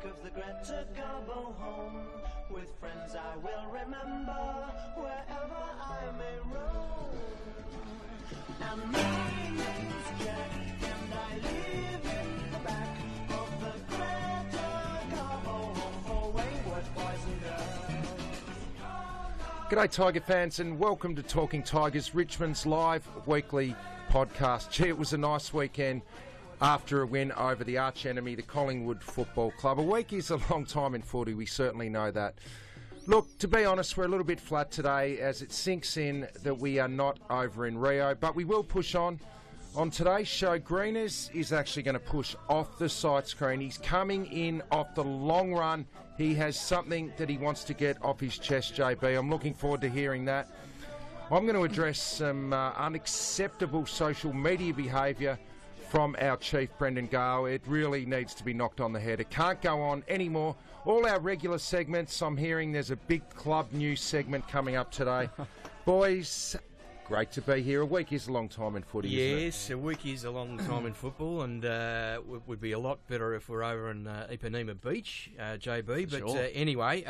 back of the Greta Garbo home. With friends I will remember wherever I may roam. And my name's Jack, and I live in the back of the Greta Garbo home. Wayward boys and girls. G'day Tiger fans and welcome to Talking Tigers, Richmond's live weekly podcast. Gee, it was a nice weekend after a win over the arch enemy, the Collingwood Football Club. A week is a long time in footy, we certainly know that. Look, to be honest, we're a little bit flat today as it sinks in that we are not over in Rio, but we will push on. On today's show, Greeners is actually going to push off the side screen. He's coming in off the long run. He has something that he wants to get off his chest, JB. I'm looking forward to hearing that. I'm going to address some unacceptable social media behaviour from our chief, Brendan Gale. It really needs to be knocked on the head. It can't go on anymore. All our regular segments, I'm hearing there's a big club news segment coming up today. Boys, great to be here. A week is a long time in footy, isn't it? Yes, a week is a long time in football, and it would be a lot better if we're over in Ipanema Beach, JB. But sure. Anyway,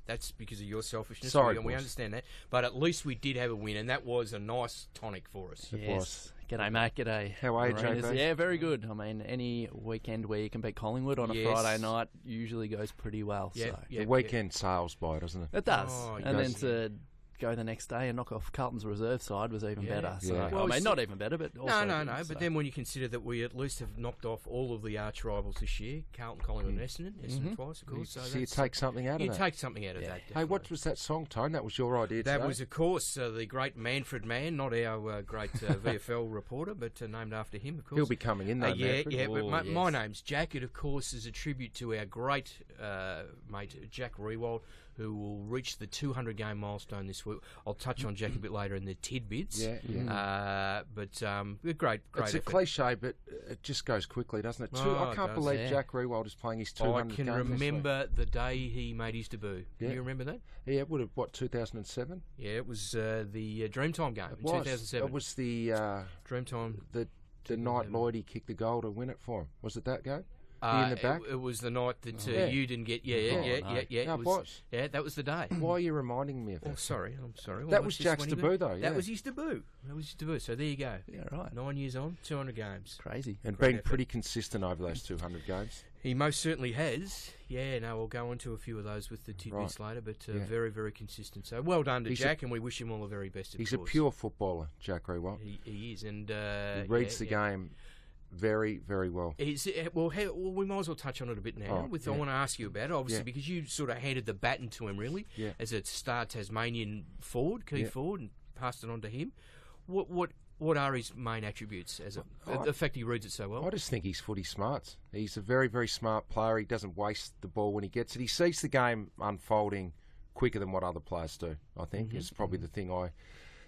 that's because of your selfishness. Sorry, we understand that. But at least we did have a win, and that was a nice tonic for us. It was. G'day, mate. G'day. How are you, JB? Yeah, very good. I mean, any weekend where you can beat Collingwood on a Friday night usually goes pretty well. The weekend sails by, doesn't it? It does. Oh, and then to go the next day and knock off Carlton's reserve side was even better. So, Well, I mean, not even better, but also No. good, But then when you consider that we at least have knocked off all of the arch rivals this year, Carlton, Collingwood and Essendon twice, of course. So you take something out of that. You take something out of that, Hey, definitely. what was that song, Tone? That was your idea That today? was, of course, the great Manford man, not our great VFL reporter, but named after him, of course. He'll be coming in, though, Manford. But my name's Jack. It, of course, is a tribute to our great mate, Jack Riewoldt, who will reach the 200-game milestone this week. I'll touch on Jack a bit later in the Tidbits. But a great It's a effort. cliche, but it just goes quickly, doesn't it? I can't believe Jack Riewoldt is playing his 200th I can game remember the day he made his debut. Yeah. Can you remember that? Yeah, it would have, 2007? Yeah, it was the Dreamtime game in 2007. It was the Dreamtime. the night Lloydie kicked the goal to win it for him. Was it that game? In the back? It was the night that Yeah. you didn't get. No, It was. Yeah, that was the day. Why are you reminding me of that? I'm sorry. Well, that was Jack's debut, though. That was his debut. So there you go. Yeah, right. 9 years on, 200 games. Crazy. And Great been effort. pretty consistent over those 200 games. He most certainly has. Yeah, no, we'll go into a few of those with the tidbits later, but very, very consistent. So well done to Jack, and we wish him all the very best, of course. He's a pure footballer, Jack Riewoldt. He is. And he reads the game very, very well. Well, we might as well touch on it a bit now. I want to ask you about it, obviously, because you sort of handed the baton to him, really, as a star Tasmanian forward, key forward, and passed it on to him. What are his main attributes as the fact he reads it so well? I just think he's footy smarts. He's a very, very smart player. He doesn't waste the ball when he gets it. He sees the game unfolding quicker than what other players do, I think, is probably the thing I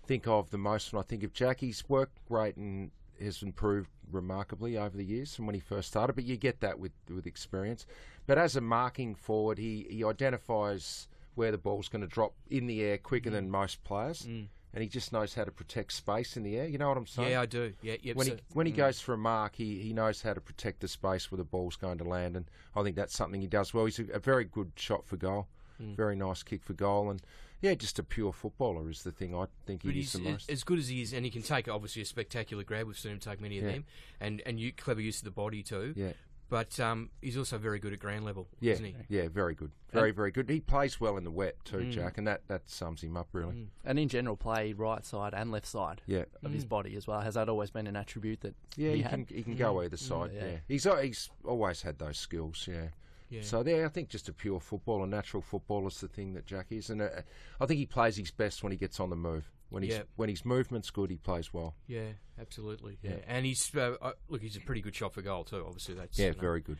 think of the most when I think of Jack. He's worked great and has improved remarkably over the years from when he first started, but you get that with experience. But as a marking forward, he identifies where the ball's going to drop in the air quicker than most players, and he just knows how to protect space in the air. You know what I'm saying? Yeah, I do. Yeah, yep, when he goes for a mark, he knows how to protect the space where the ball's going to land, and I think that's something he does well. He's a very good shot for goal. Very nice kick for goal, and just a pure footballer is the thing I think he is the most. As good as he is, and he can take obviously a spectacular grab. We've seen him take many of them, and clever use of the body too. Yeah. But he's also very good at ground level, isn't he? Yeah, very good. Very good. He plays well in the wet too, Jack, and that sums him up, really. And in general, play right side and left side of his body as well. Has that always been an attribute that he can go either side, He's always had those skills, Yeah. So I think just a pure footballer, natural footballer is the thing that Jack is, and I think he plays his best when he gets on the move. When his movement's good, he plays well. Yeah, absolutely. Yeah, and he's he's a pretty good shot for goal too. Obviously, that's very good.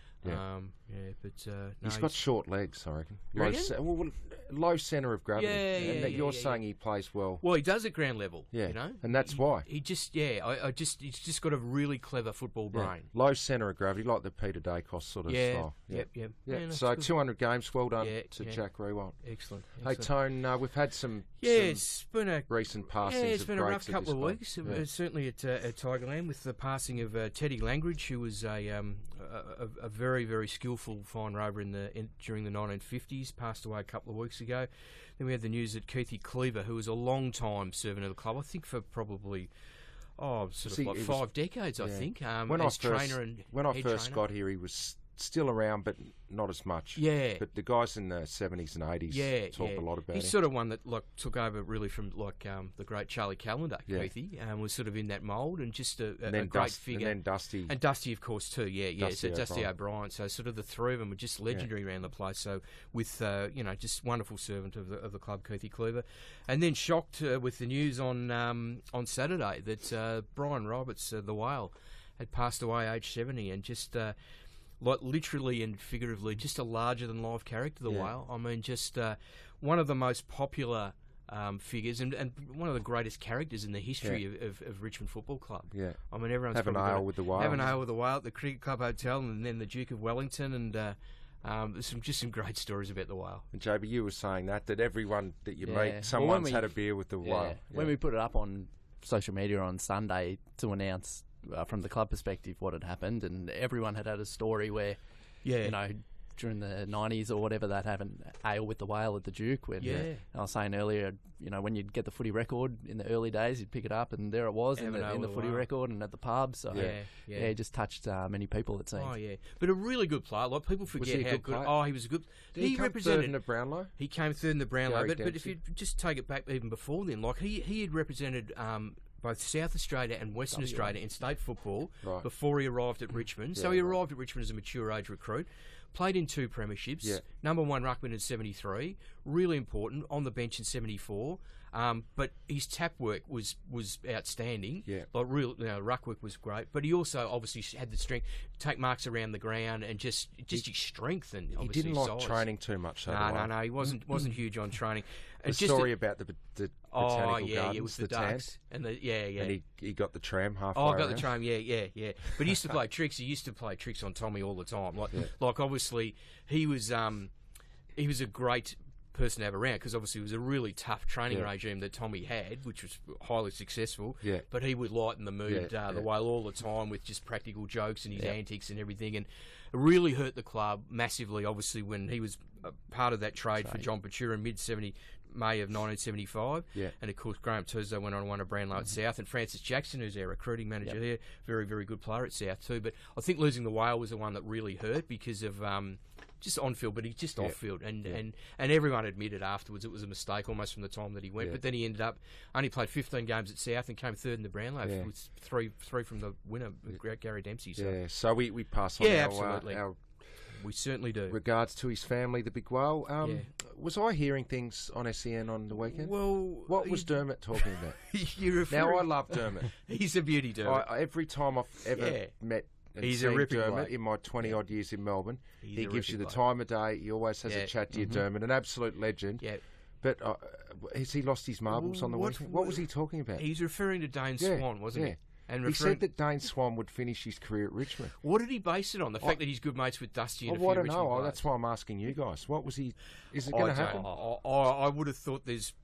He's got short legs, I reckon. You Low centre of gravity. You're saying he plays well. Well, he does at ground level. Yeah, and that's why he's just got a really clever football brain. Low centre of gravity, like the Peter Dacos sort of style. Yeah, so 200 games, well done to Jack Riewoldt. Excellent. Hey, Tone, we've had some it's been a recent passings. Yeah, it's been a rough couple of weeks. Yeah. Certainly at Tigerland with the passing of Teddy Langridge, who was a a very, very skillful fine rover during the 1950s, passed away a couple of weeks ago. Then we had the news that Keithy Cleaver, who was a long-time servant of the club, I think for probably 5 decades, I think, as trainer and when I first got here, he was still around, but not as much. Yeah. But the guys in the 70s and 80s talk a lot about He's him. sort of one that took over really from the great Charlie Callender, Keithy, was sort of in that mould, and just a great figure. And then Dusty. And Dusty, of course, too, Dusty O'Brien. So sort of the three of them were just legendary around the place. So with, just wonderful servant of the club, Keithy Cleaver. And then shocked with the news on Saturday that Brian Roberts, the whale, had passed away aged 70, and just... literally and figuratively, just a larger-than-life character, the whale. I mean, just one of the most popular figures and one of the greatest characters in the history of Richmond Football Club. Yeah. I mean, everyone's have an ale with the whale. Have an ale with the whale at the Cricket Club Hotel, and then the Duke of Wellington, and there's some great stories about the whale. And JB, you were saying that everyone that you meet, someone's had a beer with the whale. Yeah. When we put it up on social media on Sunday to announce from the club perspective what had happened, and everyone had a story where, during the 90s or whatever, they'd have an ale with the whale at the Duke. When, I was saying earlier, when you'd get the footy record in the early days, you'd pick it up, and there it was in the footy record and at the pub. So it just touched many people, it seems. Oh yeah, but a really good player. Like, people forget how good. Oh, he was a good. He represented third in the Brownlow. He came third in the Brownlow, but if you just take it back even before then, like he had represented. Both South Australia and Western Australia in state football before he arrived at Richmond. So he arrived at Richmond as a mature age recruit, played in 2 premierships, number 1 ruckman in 73, really important, on the bench in 74. But his tap work was outstanding. Yeah. Like ruck work was great. But he also obviously had the strength to take marks around the ground and just his strength and he didn't like training too much. No, he wasn't huge on training. The story about the botanical gardens, with the ducks and and he got the tram halfway. Oh, I got the tram, yeah. But he used to play tricks. He used to play tricks on Tommy all the time. Like obviously he was a great person to have around, because obviously it was a really tough training regime that Tommy had, which was highly successful. Yeah. But he would lighten the mood the whale all the time with just practical jokes and his antics and everything, and it really hurt the club massively. Obviously, when he was part of that trade for John Patura in May of 1975, and of course Graham Tuesday went on and won a Brownlow at South, and Francis Jackson, who's our recruiting manager here, very, very good player at South too. But I think losing the whale was the one that really hurt, because of just on-field, but he's just off-field, and everyone admitted afterwards it was a mistake almost from the time that he went. But then he ended up only played 15 games at South and came third in the Brownlow with three from the winner, Gary Dempsey. So we pass on absolutely. Our we certainly do. Regards to his family, the big whale. Was I hearing things on SEN on the weekend? Well, what was Dermot talking about? Now I love Dermot. He's a beauty, Dermot. Every time I've ever met and seen Dermot in my 20-odd years in Melbourne, he gives you the time of day. He always has a chat to you, Dermot. An absolute legend. Yeah. But has he lost his marbles on the weekend? What was he talking about? He's referring to Dane Swan, wasn't he? And he said that Dane Swan would finish his career at Richmond. What did he base it on? The fact that he's good mates with Dusty and a few I don't Richmond know. players? That's why I'm asking you guys. What was he... Is it going to happen? I would have thought there's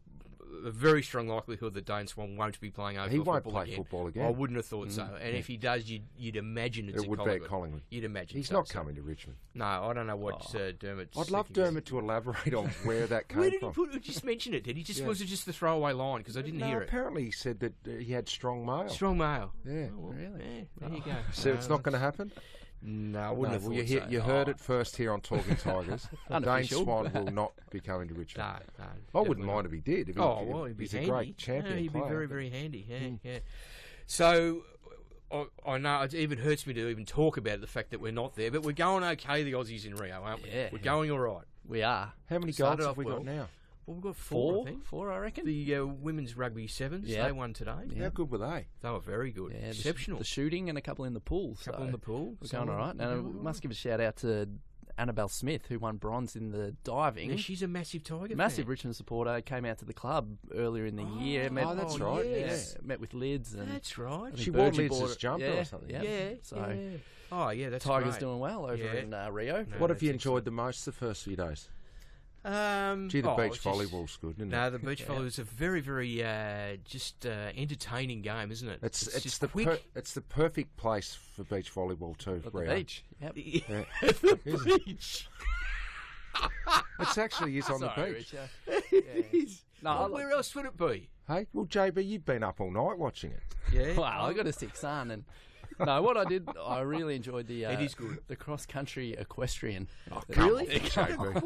a very strong likelihood that Dane Swan won't be playing AFL He won't play football again. I wouldn't have thought so. And if he does, you'd imagine it's it would be at Collingwood. You'd imagine he's not coming to Richmond. No, I don't know what Dermot's... I'd love Dermot to elaborate on where that came from. Where did he put it? Just mention it. Did he just was it just the throwaway line? Because I didn't hear it. Apparently he said that he had strong mail. Strong mail. Yeah. Oh, well, really? Yeah, there you go. So it's not going to happen? No, I wouldn't have thought so. You heard it first here on Talking Tigers. Dane Swan will not be coming to Richmond. No, I wouldn't mind if he did. He'd be he's handy. A great champion he'd player. be very, very handy. Yeah. So I know it even hurts me to even talk about the fact that we're not there, but we're going okay, the Aussies in Rio, aren't we? Yeah. We're going all right. We are. How many goals have we got now? Well, we've got four, I think. Four, I reckon. The women's rugby sevens, they won today. Yeah. How good were they? They were very good. Yeah, exceptional. The shooting and a couple in the pool. A couple in the pool. We're going all right. Now, we must give a shout out to Annabelle Smith, who won bronze in the diving. Yeah, she's a massive Tiger Massive fan. Richmond supporter. Came out to the club earlier in the year. That's right. Yes. Met with Lids. And that's right. She wore Lids' jumper or something. Yeah. So, oh, yeah, that's Tigers great. doing well over in Rio. What have you enjoyed the most the first few days? Gee, the beach volleyball's good, isn't it? No, the beach volley is a very, very entertaining game, isn't it? It's the quick. It's the perfect place for beach volleyball too. The beach. Yep. Yeah. The beach. It actually is on the beach. It is. No, where else would it be? Hey, well, JB, you've been up all night watching it. Yeah. Well, I got a sick son, and no, what I did, I really enjoyed the. It is good. The cross country equestrian. Oh, really? JB.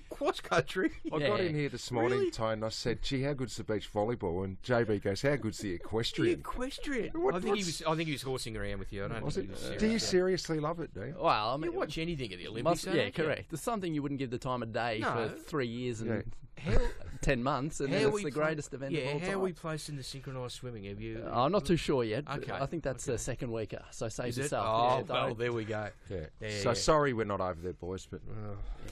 Cross country. I got in here this morning, Tone, and I said, "Gee, how good's the beach volleyball?" And JB goes, "How good's the equestrian?" The equestrian. I think he was horsing around with you. I don't think he was serious. Do you seriously love it, do you? Well, I mean, you watch anything at the Olympics, correct. There's something you wouldn't give the time of day for 3 years and 10 months, and it's the greatest event of all time. How are we placed in the synchronised swimming? Have you? I'm not too sure yet. Okay. I think that's the second weeker, so save Is it? yourself. Oh, well, there we go. Yeah. So sorry we're not over there, boys, but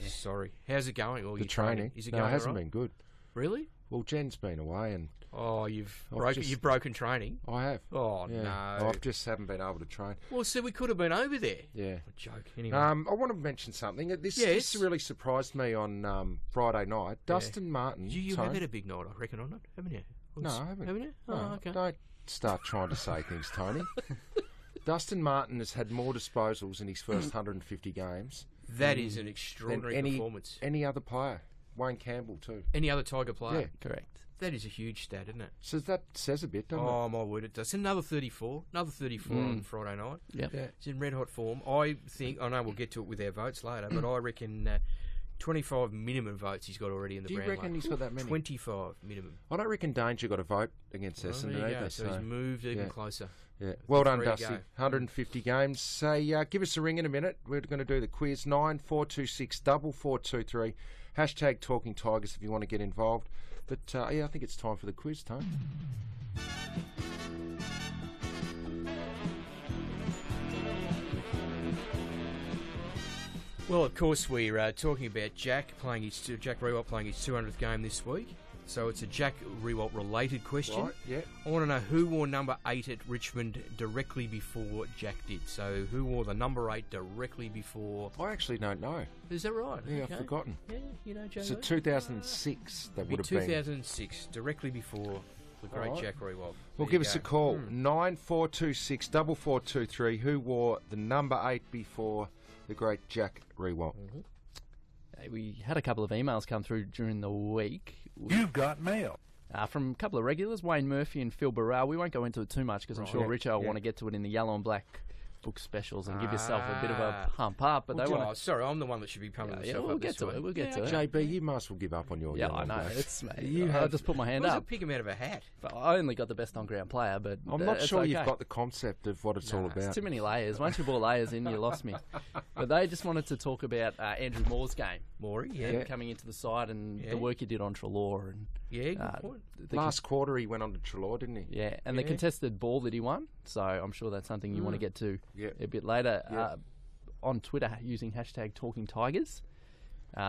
sorry. How's it going? Or the training? Is it No, going it hasn't all right? been good. Really? Well, Jen's been away, and you've broken training. I have. Oh Yeah. no! I just haven't been able to train. Well, so we could have been over there. Yeah. What a joke. Anyway. I want to mention something. This really surprised me on Friday night. Dustin Martin. You have had a big night, I reckon, on it, haven't you? No, I haven't. Haven't you? No, Oh, okay. Don't start trying to say things, Tony. Dustin Martin has had more disposals in his first 150 games. That is an extraordinary performance. Any other player. Wayne Campbell too. Any other Tiger player? Yeah, correct. That is a huge stat, isn't it? So that says a bit, doesn't it? Oh, my word, it does. Another 34. Another 34 on Friday night. Yep. Yeah. It's in red-hot form. I know we'll get to it with our votes later, but I reckon 25 minimum votes he's got already in the Do you Brownlow. reckon he's got that many? 25 minimum. I don't reckon Danger got a vote against Essendon There you either. go. So he's moved even closer. Yeah. Well done, 3 to Dusty. go. 150 games. Say, give us a ring in a minute. We're going to do the quiz. 9426 4423. Hashtag Talking Tigers if you want to get involved. But, I think it's time for the quiz, Tone. Well, of course, we're talking about Jack Riewoldt playing his 200th game this week. So it's a Jack Riewoldt related question. Right, yeah. I want to know who wore number 8 at Richmond directly before Jack did. So who wore the number 8 directly before? I actually don't know. Is that right? Yeah, Okay. I've forgotten. Yeah, you know, Joe. So 2006, that would have 2006, directly before the great Alright. Jack Riewoldt. Well, give us a call. 9426 4423. Who wore the number 8 before the great Jack Riewoldt? We had a couple of emails come through during the week. You've got mail. From a couple of regulars, Wayne Murphy and Phil Burrell. We won't go into it too much because I'm sure Richo will want to get to it in the yellow and black book specials and give yourself a bit of a pump up. But they want. Sorry, I'm the one that should be pumping myself we'll up. get to it. We'll get to it. JB, you might as well give up on your Yeah, yellow I and know. black. I just put my hand Why does up. it pick him out of a hat? But I only got the best on-ground player, but I'm not it's sure okay. you've got the concept of what it's all about. It's too many layers. Once you brought layers in, you lost me. But they just wanted to talk about Andrew Moore's game. Maury, Coming into the side and the work he did on Trelaw. And, good point. Last quarter he went on to Trelaw, didn't he? Yeah, and the contested ball that he won. So I'm sure that's something you want to get to a bit later. On Twitter, using hashtag Talking Tigers,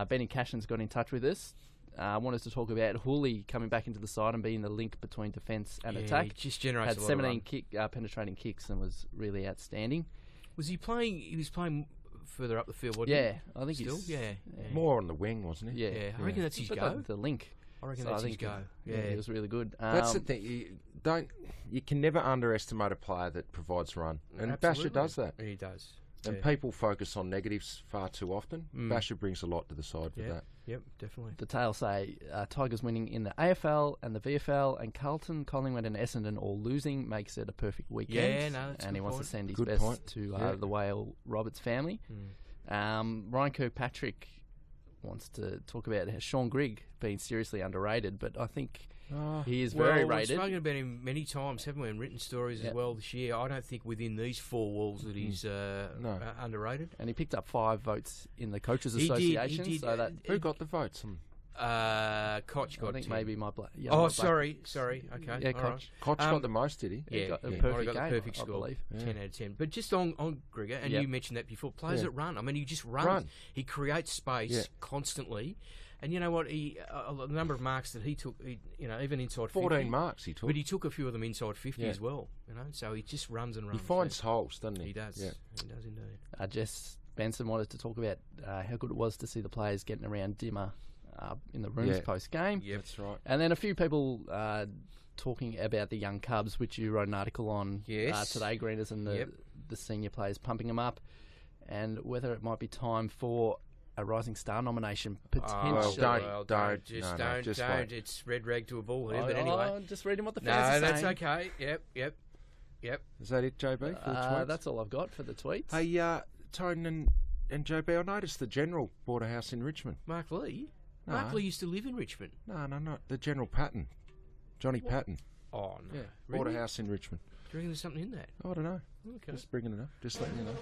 Benny Cashin's got in touch with us. Wanted to talk about Hooley coming back into the side and being the link between defence and attack. He just generates had a lot 17 penetrating kicks and was really outstanding. Was he playing? He was playing further up the field, wasn't he? I think Still? he's More on the wing, wasn't he? Yeah, I reckon that's his But go. The link. I reckon So that's I his think go. Yeah, it was really good. That's the thing. You can never underestimate a player that provides run, and Absolutely. Basher does that. He does. And people focus on negatives far too often. Basher brings a lot to the side for that. Yep, definitely. The tale say Tigers winning in the AFL and the VFL, and Carlton, Collingwood and Essendon all losing makes it a perfect weekend. Yeah, no, that's a and he good wants point. to send his Good best point. to the Whale Roberts family. Ryan Kirkpatrick wants to talk about Sean Grigg being seriously underrated, but I think he is very rated. We've spoken about him many times, haven't we, in written stories as well this year. I don't think within these four walls that he's underrated. And he picked up 5 votes in the Coaches He did, Association. he did. So that Who got the votes? Koch got I think 10. maybe my black. Yeah, Oh, my sorry. Okay. Yeah, all right. Koch got the most, did he? Yeah, got a might have perfect got the game, perfect I score, believe. 10 out of 10. But just on Grigger, and you mentioned that before, players that run. I mean, he just runs. Run. He creates space constantly. And you know what? The number of marks that he took, even inside 50. 14 marks he took. But he took a few of them inside 50 as well. So he just runs and runs. He finds holes, doesn't he? He does. Yeah. He does indeed. Jess Benson wanted to talk about how good it was to see the players getting around Dimmer in the rooms post-game. Yep, that's right. And then a few people talking about the young Cubs, which you wrote an article on today, Greeners, and the senior players pumping them up, and whether it might be time for a Rising Star nomination potentially. Don't. It's red rag to a bull here, but anyway. I'm just reading what the fans are saying. No, that's okay. Yep. Is that it, JB, for the tweets? That's all I've got for the tweets. Hey, Tone and JB, I noticed the General bought a house in Richmond. Mark Lee? No. Mark Lee used to live in Richmond. No, not the General Patton. Johnny Patton. Oh, no. Yeah, really? bought a house in Richmond. Do you reckon there's something in that? I don't know. Okay. Just bringing it up. Just letting you know.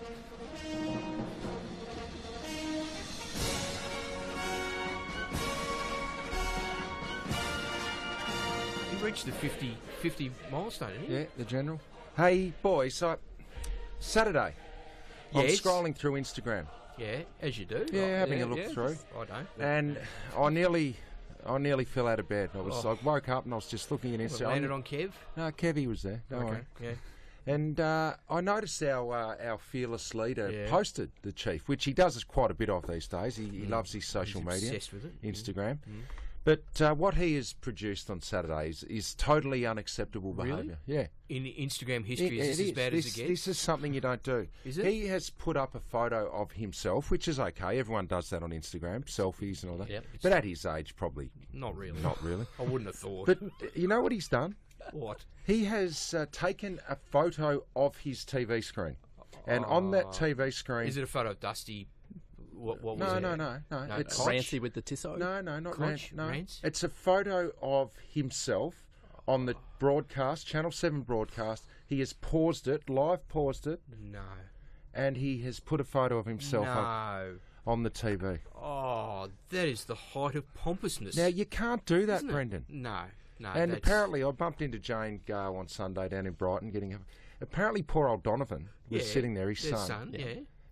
He reached the 50 milestone, didn't he? Yeah, the General. Hey, boys, Saturday, I'm scrolling through Instagram. Yeah, as you do. Yeah, having a look through. I don't. And I nearly fell out of bed. I woke up and I was just looking at Instagram. Landed on Kev? No, Kevy was there. Don't worry. Yeah. And I noticed our fearless leader posted the Chief, which he does quite a bit of these days. He loves his social media. Obsessed with it. Instagram. But what he has produced on Saturdays is totally unacceptable behaviour. Yeah. In Instagram history, is this as bad as it gets? This is something you don't do. Is it? He has put up a photo of himself, which is okay. Everyone does that on Instagram, selfies and all that. Yep. But at his age, probably not really. Not really. I wouldn't have thought. But you know what he's done? What? He has taken a photo of his TV screen. And on that TV screen... Is it a photo of Dusty... What was no, it? no. It's Rancy with the Tissot? No, not Rance. No. Rance? It's a photo of himself on the broadcast, Channel 7 broadcast. He has paused it, live paused it. No. And he has put a photo of himself up on the TV. Oh, that is the height of pompousness. Now, you can't do that, Isn't it? Brendan. No. And apparently, I bumped into Jane Garl on Sunday down in Brighton getting a... Apparently, poor old Donovan was sitting there, his son.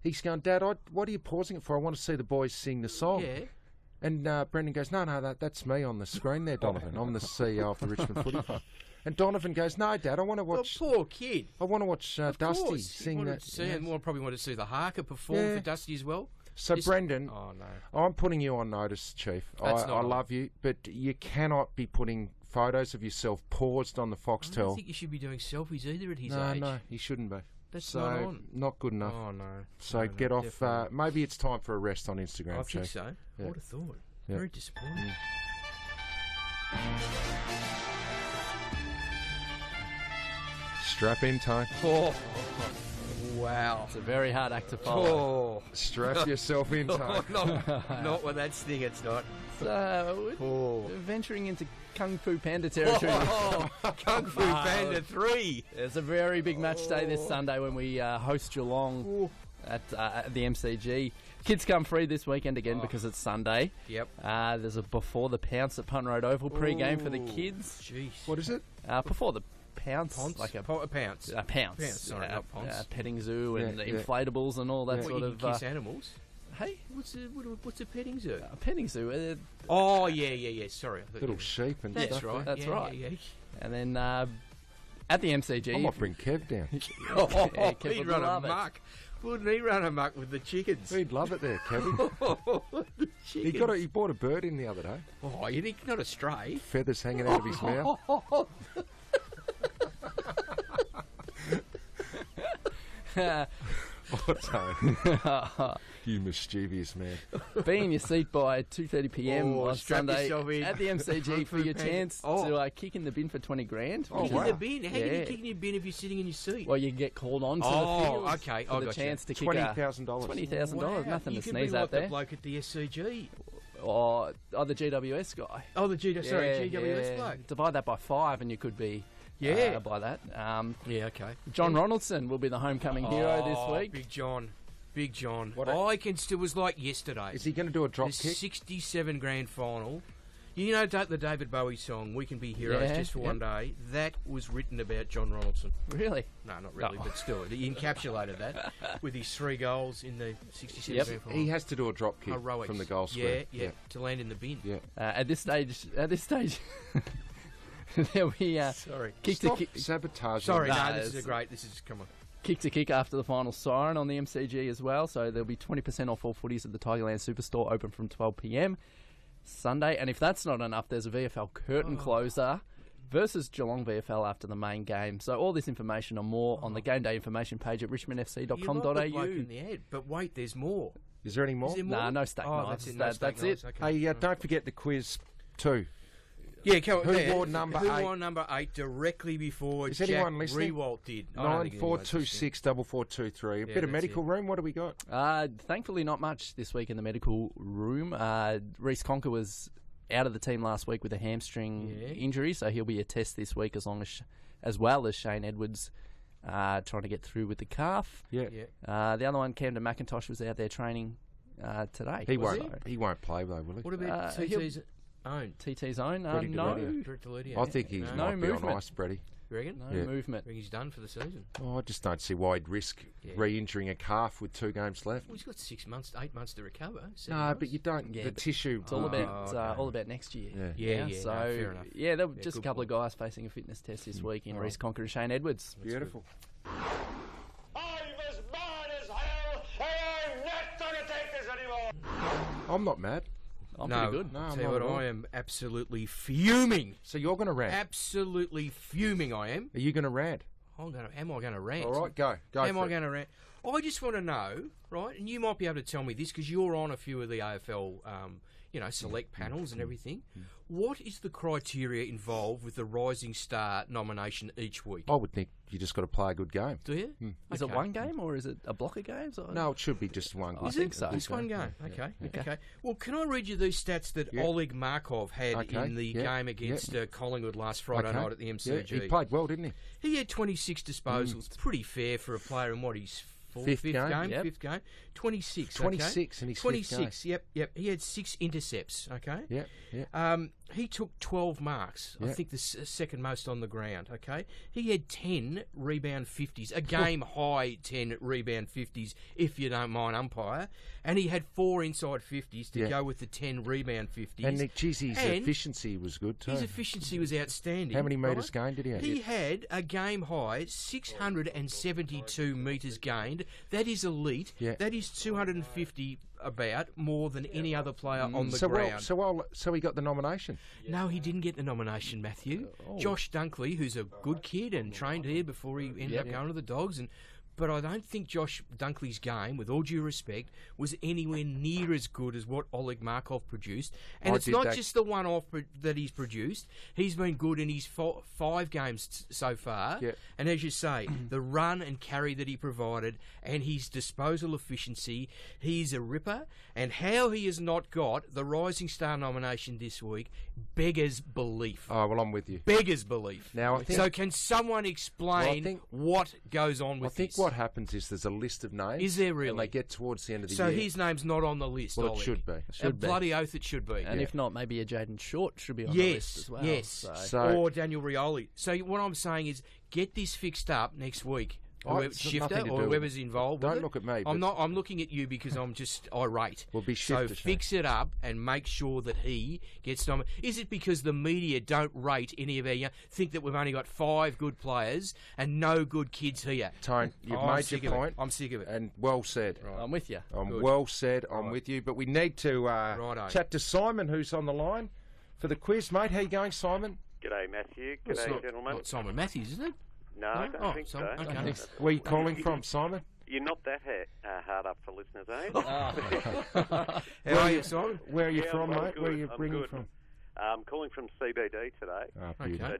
He's going, Dad, what are you pausing it for? I want to see the boys sing the song. Yeah. And Brendan goes, no, that's me on the screen there, Donovan. I'm the CEO of the Richmond Footy Club. And Donovan goes, no, Dad, I want to watch... The poor kid. I want to watch Dusty sing that. Probably want to see the Harker perform for Dusty as well. So, Brendan, oh, no. I'm putting you on notice, Chief. I love you, but you cannot be putting photos of yourself paused on the Foxtel. I don't think you should be doing selfies either at his age. No, you shouldn't be. That's not good enough. Oh, no. So get off. Maybe it's time for a rest on Instagram, I think Chief. so. Yeah. I would have thought. Yeah. Very disappointing. Strap in time. Oh, wow. It's a very hard act to follow. Oh. Strap yourself in time. Not with that sting, it's not. So, venturing into Kung Fu Panda territory. Kung Fu Panda 3. There's a very big match day this Sunday when we host Geelong at the MCG. Kids come free this weekend again because it's Sunday. Yep. There's a Before the Pounce at Punt Road Oval pre-game for the kids. Jeez. What is it? Before the Pounce. Like a pounce. A pounce. Sorry, not ponce. Petting zoo and inflatables and all that sort you of... kiss animals. Hey? What's a petting zoo? A petting zoo. Yeah. Sorry. Little sheep and That's stuff. right. That's right. Yeah. And then at the MCG... I might bring Kev down. Kev He'd would run love it. amok. Wouldn't he run amok with the chickens? He'd love it there, Kevin. The chickens. He bought a bird in the other day. Oh, you think not a stray? Feathers hanging out of his mouth. You mischievous man. Be in your seat by 2:30 p.m. on strap Sunday yourself in. at the MCG for your chance to kick in the bin for 20 grand. Kick in the bin? How can you kick in your bin if you're sitting in your seat? Well, you can get called on to the field okay. for the chance to kick $20,000. $20,000. Nothing you to can sneeze be like at there. the bloke at the SCG. Or the GWS guy. Oh, the GWS bloke. Divide that by 5 and you could be by that. Okay. John Ronaldson will be the homecoming hero this week. Big John. It was like yesterday. Is he going to do a drop the kick? 67 grand final. You know the David Bowie song, We Can Be Heroes Just for One Day? That was written about John Ronaldson. Really? No, not really, but still. He encapsulated that with his 3 goals in the 67 grand final. He has to do a drop kick from the goal square. Yeah, to land in the bin. Yeah. At this stage, there'll be kick to kick. Sabotage. Sorry, come on. Kick to kick after the final siren on the MCG as well, so there'll be 20% off all footies at the Tigerland Superstore, open from 12 p.m. Sunday. And if that's not enough, there's a VFL curtain closer versus Geelong VFL after the main game. So all this information and more on the game day information page at richmondfc.com.au. You like the bloke in the head, but wait, there's more. Is there any more? Nah, no steak knives. That's it. Okay. Hey, don't forget the quiz too. Yeah, come on. Who wore number 8? Who wore number 8 directly before Is Jack anyone listening? Riewoldt did? 94264423. A bit of medical room. What do we got? Thankfully, not much this week in the medical room. Reece Conker was out of the team last week with a hamstring injury, so he'll be a test this week as well as Shane Edwards trying to get through with the calf. Yeah. The other one, Camden McIntosh, was out there training today. He won't play though, will he? What about TT's own? TT's own? No. I think he's might be on ice, Brady. You reckon? No movement. I think he's done for the season. Oh, I just don't see why he'd risk re-injuring a calf with 2 games left. Well, he's got 8 months to recover. No, but you don't. The tissue. It's all about next year. Yeah. So fair enough. there were just a couple of guys facing a fitness test this week in Reece Conker and Shane Edwards. Beautiful. I'm as mad as hell, and I'm not going to take this anymore. I'm not mad. I'm pretty good. No, Tell you what, I am absolutely fuming. So you're going to rant? Absolutely fuming, I am. Are you going to rant? Am I going to rant? All right, go. Am I going to rant? I just want to know, right, and you might be able to tell me this because you're on a few of the AFL, select panels and everything. What is the criteria involved with the Rising Star nomination each week? I would think you just got to play a good game. Do you? Is it one game or is it a block of games? No, it should be just one. I think so. Just one game. Okay. Well, can I read you these stats that Oleg Markov had in the game against Collingwood last Friday night at the MCG? Yeah, he played well, didn't he? He had 26 disposals. Pretty fair for a player in what he's fifth game. 26. 26 in his 26. Yep. He had 6 intercepts. Okay. Yep. He took 12 marks. I think the second most on the ground. Okay. He had 10 rebound 50s, a game high 10 rebound 50s, if you don't mind, umpire. And he had 4 inside 50s to go with the 10 rebound 50s. And his efficiency was good too. His efficiency was outstanding. How many metres gained did he have? He had a game high 672 metres gained. That is elite. Yeah. That is 250 about more than any other player on the ground. So he got the nomination? No, he didn't get the nomination, Matthew. Josh Dunkley, who's a good kid and trained here before he ended up going to the Dogs, but I don't think Josh Dunkley's game, with all due respect, was anywhere near as good as what Oleg Markov produced. And it's not just the one-off that he's produced. He's been good in his 5 games so far. Yeah. And as you say, the run and carry that he provided and his disposal efficiency, he's a ripper. And how he has not got the Rising Star nomination this week beggars belief. Oh, well, I'm with you. Beggars belief. Now, so can someone explain what goes on with this? What happens is there's a list of names. Is there really? And they get towards the end of the year. So his name's not on the list, Well, Ollie. it should be. A bloody oath it should be. And if not, maybe a Jaden Short should be on the list as well. Yes, or Daniel Riewoldt. So what I'm saying is get this fixed up next week. Shifter or whoever's involved with it. Don't look at me. I'm looking at you because I'm just irate. Well, be Shifter. So fix it up and make sure that he gets nominated. Is it because the media don't rate any of our young... Think that we've only got 5 good players and no good kids here? Tone, you've made your point. I'm sick of it. And well said. Right. I'm with you. Well said. I'm with you. But we need to chat to Simon, who's on the line for the quiz. Mate, how you going, Simon? G'day, Matthew. G'day, gentlemen. Not Simon Matthews, isn't it? No, I don't think so. Okay. Where are you calling from, Simon? You're not that hard up for listeners, eh? How are you, Simon? Where are you from, well, mate? good. Where are you bringing from? I'm calling from CBD today. Beautiful.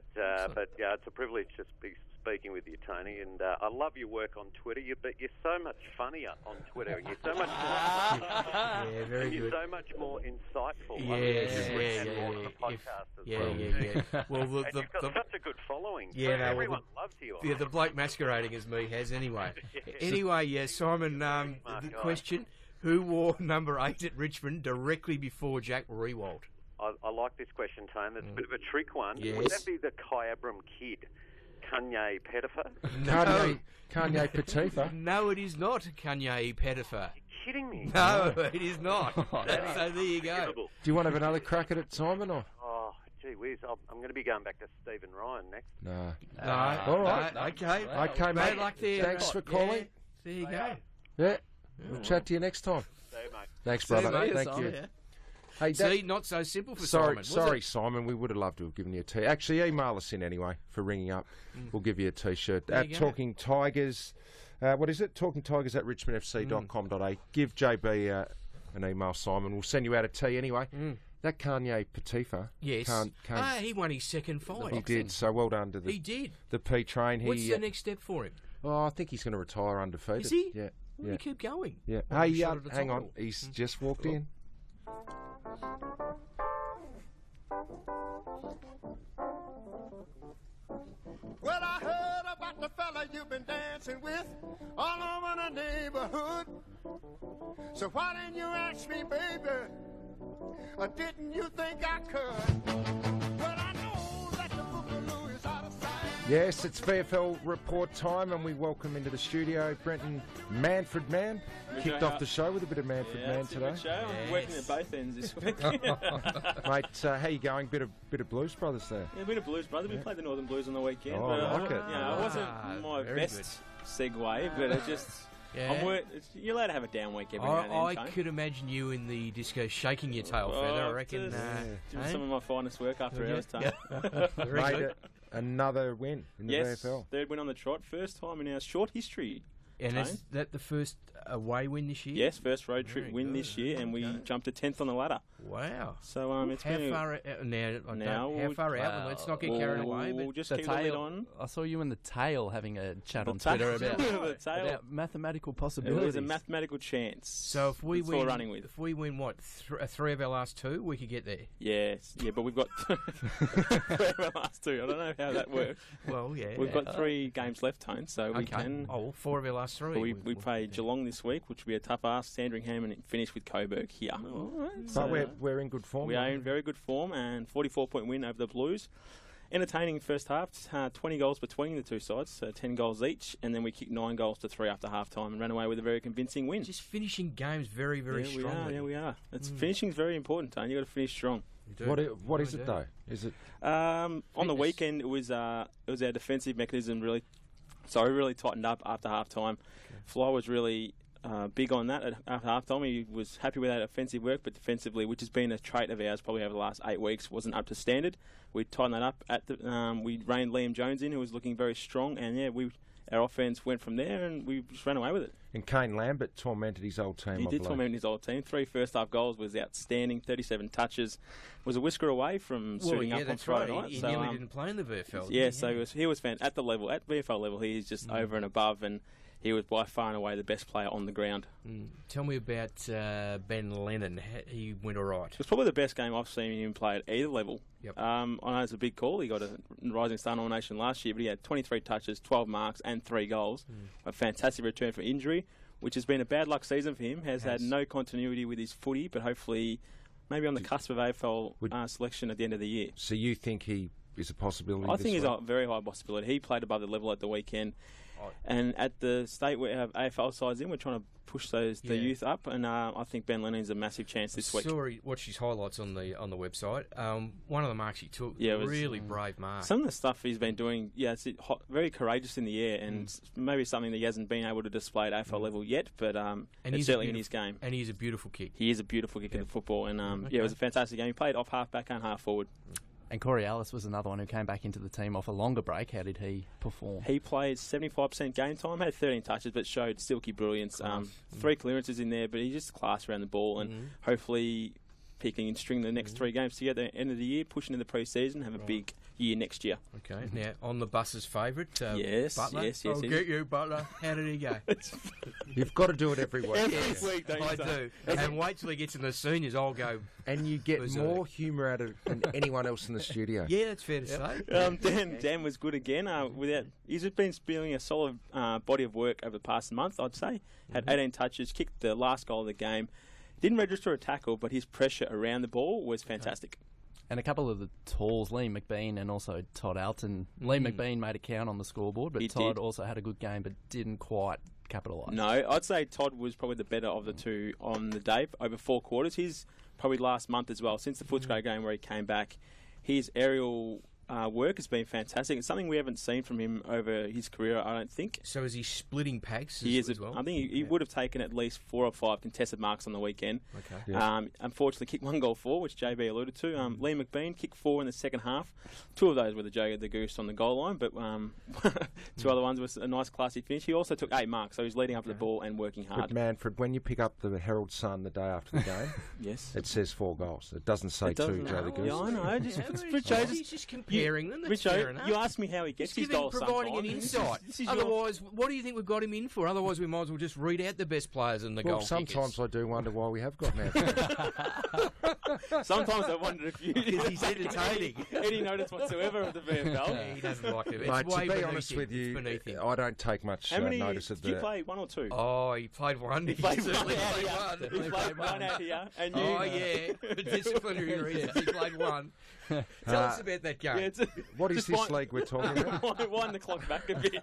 But it's a privilege to be speaking with you, Tony, and I love your work on Twitter. But you're so much funnier on Twitter, and you're so much more, you're so much more insightful. The podcast as well. Well, you've got such a good following. Yeah, so everyone loves you. Yeah, the bloke masquerading as me has anyway. Anyway, Simon. The question: who wore number 8 at Richmond directly before Jack Riewoldt? I like this question, Tone. That's a bit of a trick one. Yes. Would that be the Kyabram kid, Kanye Pettifer? Kanye Pettifer? No, it is not Kanye Pettifer. Are you kidding me? No, it is not. So there you go. Do you want to have another crack at it, Simon? Or? Oh, gee whiz. I'm going to be going back to Stephen Ryan next. No. All right. Okay. Okay, mate. Bad luck there. Thanks for calling. There you go. Yeah. We'll chat to you next time. See you, mate. Thanks, brother. See you, mate. Thank you. Hey, See, not so simple for Simon. Sorry, Simon. We would have loved to have given you a T. Actually, email us in anyway for ringing up. We'll give you a T-shirt. At Talking Tigers, what is it? TalkingTigers@richmondfc.com.au. Give JB an email, Simon. We'll send you out a T anyway. That Kanye Patifa. Yes. He won his second fight. He did. So well done to the P Train. What's the next step for him? Oh, I think he's going to retire undefeated. Is he? Yeah. Will he keep going? Yeah. Well, hey, hang on. He's just walked in. Well, I heard about the fella you've been dancing with all over the neighborhood. So why didn't you ask me, baby? Or didn't you think I could? Well, I know that the boogaloo is out of sight. Yes, it's VFL report time, and we welcome into the studio Brenton Manford. Kicked off the show with a bit of Manford today. Good show. I'm working at both ends this week. Mate, how you going? Bit of Blues Brothers there. Yeah, a bit of Blues Brothers. We played the Northern Blues on the weekend. Oh, I like it. It wasn't my best segue, but it just... You're allowed to have a down week every now and then. I could imagine you in the disco shaking your tail feather. I reckon. Doing some of my finest work after hours time. Made another win in the VFL. Third win on the trot. First time in our short history. And is that the first away win this year? Yes, first road trip win this year, and we jumped to 10th on the ladder. Wow. So it's how been far now? How far out? Let's not get carried away. We'll just keep the lead on. I saw you and the tail having a chat on Twitter about mathematical possibilities. It was a mathematical chance. So if we win, running with. If we win what three of our last two, we could get there. Yes, but we've got 3 of our last two. I don't know how that works. Well, yeah, we've got 3 games left, Tone, so we can. Oh, 4 of our last 3. We play Geelong this week, which will be a tough ask. Sandringham, and finish with Coburg here. But we're in good form. We are in very good form, and 44-point win over the Blues. Entertaining first half, 20 goals between the two sides, so 10 goals each, and then we kicked 9 goals to 3 after half-time and ran away with a very convincing win. Just finishing games very, very strongly. We are. Finishing is very important, Tony. You've got to finish strong. What is it, though? Is it on the weekend, it was our defensive mechanism really tightened up after half-time. Okay. Fly was really... big on that after half-time. He was happy with that offensive work, but defensively, which has been a trait of ours probably over the last 8 weeks, wasn't up to standard. We tightened that up. We reined Liam Jones in, who was looking very strong, and our offense went from there, and we just ran away with it. And Kane Lambert tormented his old team. He did torment his old team. 3 first-half goals was outstanding. 37 touches. Was a whisker away from suiting up on Friday night. He nearly didn't play in the VFL. Yeah, so he was at the level, at VFL level. He is just over and above, and he was by far and away the best player on the ground. Tell me about Ben Lennon. He went all right. It was probably the best game I've seen him play at either level. Yep. I know it's a big call. He got a Rising Star nomination last year, but he had 23 touches, 12 marks and 3 goals. A fantastic return from injury, which has been a bad luck season for him. Has had no continuity with his footy, but hopefully maybe on the cusp of AFL selection at the end of the year. So you think he is a possibility? I think he's a very high possibility. He played above the level at the weekend. And at the state we have AFL sides in, we're trying to push the youth up, and I think Ben Lennon's a massive chance this week. Watched his highlights on the website. One of the marks he took, really brave mark. Some of the stuff he's been doing, it's very courageous in the air, and maybe something that he hasn't been able to display at AFL level yet, but it's certainly in his game. And he is a beautiful kick. He is a beautiful kick in the football, and it was a fantastic game. He played off half back and half forward. And Corey Ellis was another one who came back into the team off a longer break. How did he perform? He played 75% game time, had 13 touches, but showed silky brilliance. 3 clearances in there, but he's just class around the ball, and hopefully he can string the next 3 games together at the end of the year, push into the pre-season, have a big year next year. Okay, now on the bus's favourite, Butler. Yes. I'll get you, Butler. How did he go? You've got to do it every week. Every week, don't you? I do. And wait till he gets in the seniors, I'll go. And you get more humour out of it than anyone else in the studio. Yeah, that's fair to say. Dan was good again. He's been spilling a solid body of work over the past month, I'd say. Had 18 touches, kicked the last goal of the game. Didn't register a tackle, but his pressure around the ball was fantastic. And a couple of the talls, Liam McBean and also Todd Alton. Liam McBean made a count on the scoreboard, but Todd also had a good game but didn't quite capitalise. No, I'd say Todd was probably the better of the two on the day over 4 quarters. His probably last month as well, since the Footscray game where he came back, his aerial work has been fantastic. It's something we haven't seen from him over his career, I don't think. So is he splitting packs He is as well? I think he would have taken at least 4 or 5 contested marks on the weekend. Okay. Yes. Unfortunately, kicked 1 goal for, which JB alluded to. Liam McBean kicked 4 in the second half. 2 of those were the Joe the Goose on the goal line, but 2 other ones was a nice classy finish. He also took 8 marks, so he was leading up to the ball and working hard. But Manford, when you pick up the Herald Sun the day after the game, yes, it says 4 goals. It doesn't say 2, Joe the Goose. Yeah, I know. He's just comparing them. That's fair enough. You asked me how he gets his goals providing sometimes. an insight. Otherwise, what do you think we've got him in for? Otherwise, we might as well just read out the best players and the goal sometimes I do wonder why we have got Manford. Sometimes I wonder if you... Because he's entertaining. Any notice whatsoever of the VFL? Yeah, he doesn't like it. Mate, to be honest with you, I don't take much notice of did you play 1 or 2? Oh, he played 1. He played certainly one. played He played 1 out here. And you... Oh, yeah. For disciplinary reasons, he played 1. Tell us about that game. Yeah, what is this league we're talking about? Wind the clock back a bit.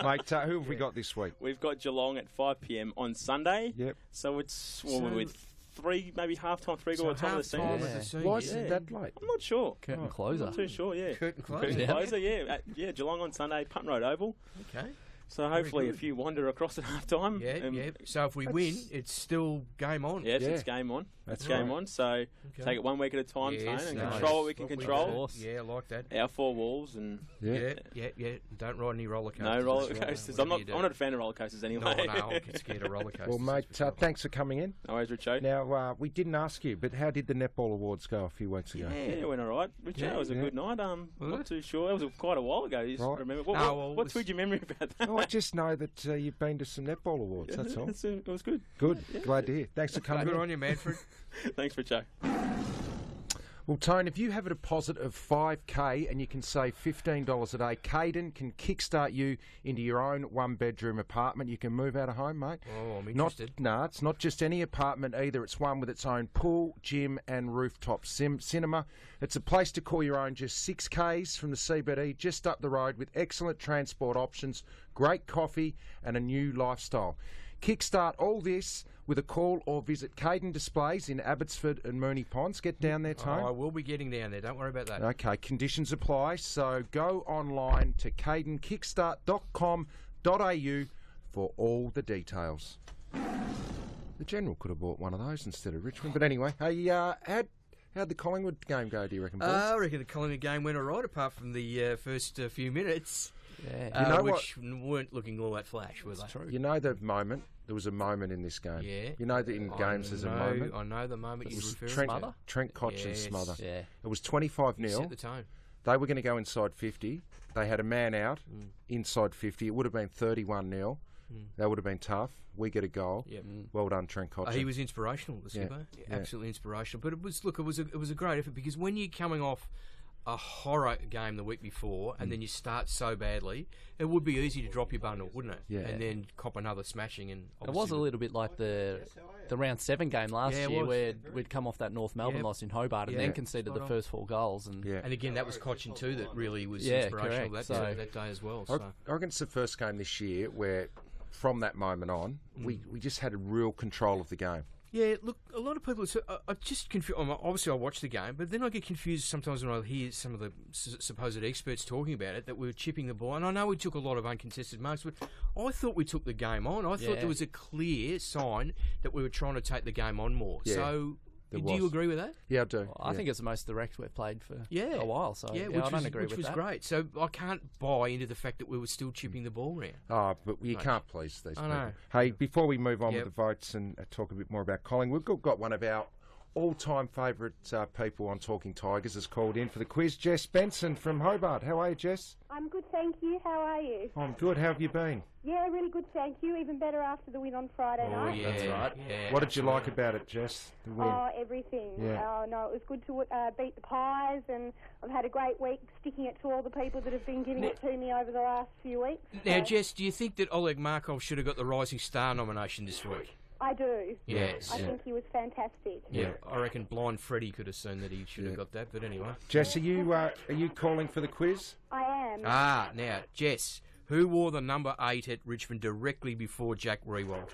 Mate, who have we got this week? We've got Geelong at 5 p.m. on Sunday. Yep. So it's with 3, maybe half-time, 3-goal time of the season. Why is it that late? I'm not sure. Curtain closer. I'm not too sure, yeah. Curtain closer. Curtain closer, yeah. Geelong on Sunday, Punt Road Oval. Okay. So hopefully a few wander across at half-time. Yeah. So if we win, it's still game on. Yes, it's game on. That's game on. So take it 1 week at a time, Tone, and control what we can control. Yeah, I like that. Our 4 walls and yeah. Don't ride any roller coasters. No roller coasters. I'm not a fan of roller coasters anyway. No, I get scared of roller coasters. Well, mate, thanks for coming in. No worries, Richo. Now, we didn't ask you, but how did the netball awards go a few weeks ago? Yeah, it went all right. Richo, it was a good night. Not too sure. It was quite a while ago. You just remember. What's with your memory about that? I just know that you've been to some netball awards, that's all. It was good. Good. Glad to hear. Thanks for coming in. Good on you, Manford. Thanks, Richo. Well, Tone, if you have a deposit of $5,000 and you can save $15 a day, Caden can kickstart you into your own 1-bedroom apartment. You can move out of home, mate. Oh, I'm interested. It's not just any apartment either. It's one with its own pool, gym and rooftop cinema. It's a place to call your own, just 6 k's from the CBD, just up the road, with excellent transport options, great coffee and a new lifestyle. Kickstart all this with a call or visit Caden Displays in Abbotsford and Moonee Ponds. Get down there, Tone. I will be getting down there. Don't worry about that. Okay, conditions apply. So go online to cadenkickstart.com.au for all the details. The General could have bought one of those instead of Richmond. But anyway, hey, how'd the Collingwood game go, do you reckon, boys? I reckon the Collingwood game went all right, apart from the first few minutes. Yeah. You know which weren't looking all that flash, were they? True. You know the moment? There was a moment in this game. Yeah. You know that in games there's a moment? I know the moment you're referring to. Trent Cotchin's smother. Yeah. It was 25-0. Set the tone. They were going to go inside 50. They had a man out inside 50. It would have been 31-0. That would have been tough. We get a goal. Yep. Well done, Trent Cotchin. He was inspirational, the skipper. Yeah. Absolutely inspirational. But it was a great effort, because when you're coming off a horror game the week before and then you start so badly, it would be easy to drop your bundle, wouldn't it? Yeah. And then cop another smashing. And it was a little bit like the round 7 game last year, where we'd come off that North Melbourne loss in Hobart and then conceded the first 4 goals. And again, that was Cotchin too that really was inspirational that day as well. So. I reckon it's the first game this year where, from that moment on, we just had a real control of the game. Yeah, look, a lot of people. I just confused. Obviously, I watch the game, but then I get confused sometimes when I hear some of the supposed experts talking about it, that we were chipping the ball. And I know we took a lot of uncontested marks, but I thought we took the game on. I thought there was a clear sign that we were trying to take the game on more. Yeah, so, do you agree with that? Yeah, I do. Well, I think it's the most direct we've played for a while. So I don't agree with that. Which was great. So I can't buy into the fact that we were still chipping the ball around. Oh, but you can't please these people. Know. Hey, before we move on with the votes and talk a bit more about Collingwood, we've got one of our all-time favourite people on Talking Tigers has called in for the quiz. Jess Benson from Hobart. How are you, Jess? I'm good, thank you. How are you? I'm good. How have you been? Yeah, really good, thank you. Even better after the win on Friday night. Yeah, that's right. Yeah, what did you like about it, Jess? The win? Oh, everything. Yeah. No, it was good to beat the Pies, and I've had a great week sticking it to all the people that have been giving it to me over the last few weeks. Now, Jess, do you think that Oleg Markov should have got the Rising Star nomination this week? I do. Yes. I think he was fantastic. Yeah, I reckon Blind Freddie could have seen that he should have got that, but anyway. Jess, are you calling for the quiz? I am. Now, Jess, who wore the number 8 at Richmond directly before Jack Riewoldt?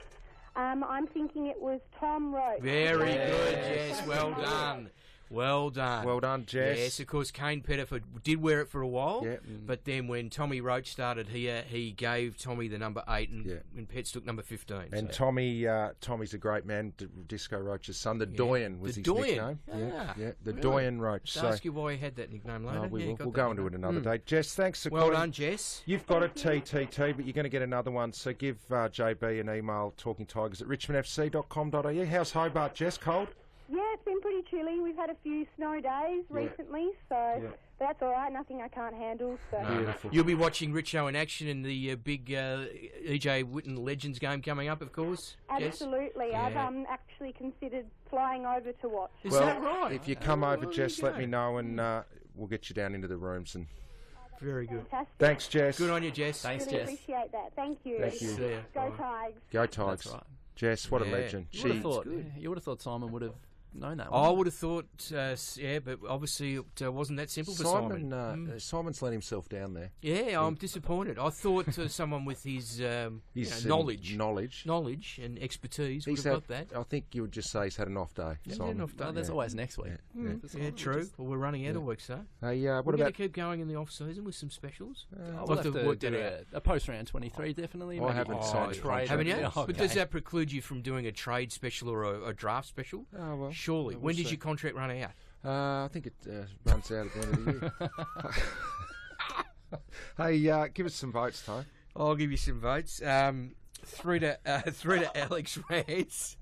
I'm thinking it was Tom Roach. Very good, Jess. Well done. Well done. Well done, Jess. Yes, of course, Kane Pettiford did wear it for a while, Yeah. but then when Tommy Roach started here, he gave Tommy the number 8 and Pets took number 15. And so. Tommy's a great man, Disco Roach's son. The Doyen was his nickname. Yeah, the Doyen Roach. I'll ask you why he had that nickname later. We'll go into it another day. Jess, thanks for Well calling. done, Jess. You've got a TTT, but you're going to get another one, so give JB an email, talkingtigers@richmondfc.com.au. How's Hobart, Jess? Cold? Yeah, it's been pretty chilly. We've had a few snow days recently, so that's all right. Nothing I can't handle. So. Beautiful. You'll be watching Richo in action in the big EJ Whitten Legends game coming up, of course. Absolutely. Jess? Yeah. I've actually considered flying over to watch. Is that right? If you come over, Jess, let me know, and we'll get you down into the rooms. And very good. Fantastic. thanks, Jess. Good on you, Jess. Thanks, Really Jess. appreciate that. Thank you. Thank you. See ya. Go Bye. Tigers. Go Tigers. That's right. Jess, what a Yeah. legend. You would have thought Simon would have known that one. I would have thought, but obviously it wasn't that simple for Simon. Simon's let himself down there. Yeah, I'm disappointed. I thought someone with his, knowledge and expertise would have got that. I think you would just say he's had an off day. Yeah, Simon. an off day. There's always next week. Yeah, true. Well, we're running out of weeks, so. Hey, We're what going to about? keep going in the off-season with some specials. We'll have to do a post-round 23, definitely. I haven't signed a contract. Haven't you? Okay. But does that preclude you from doing a trade special or a draft special? Oh, well, Surely. we'll When did see. your contract run out? I think it runs out at the end of the year. Hey, give us some votes, Ty. I'll give you some votes. Through to Alex Rance.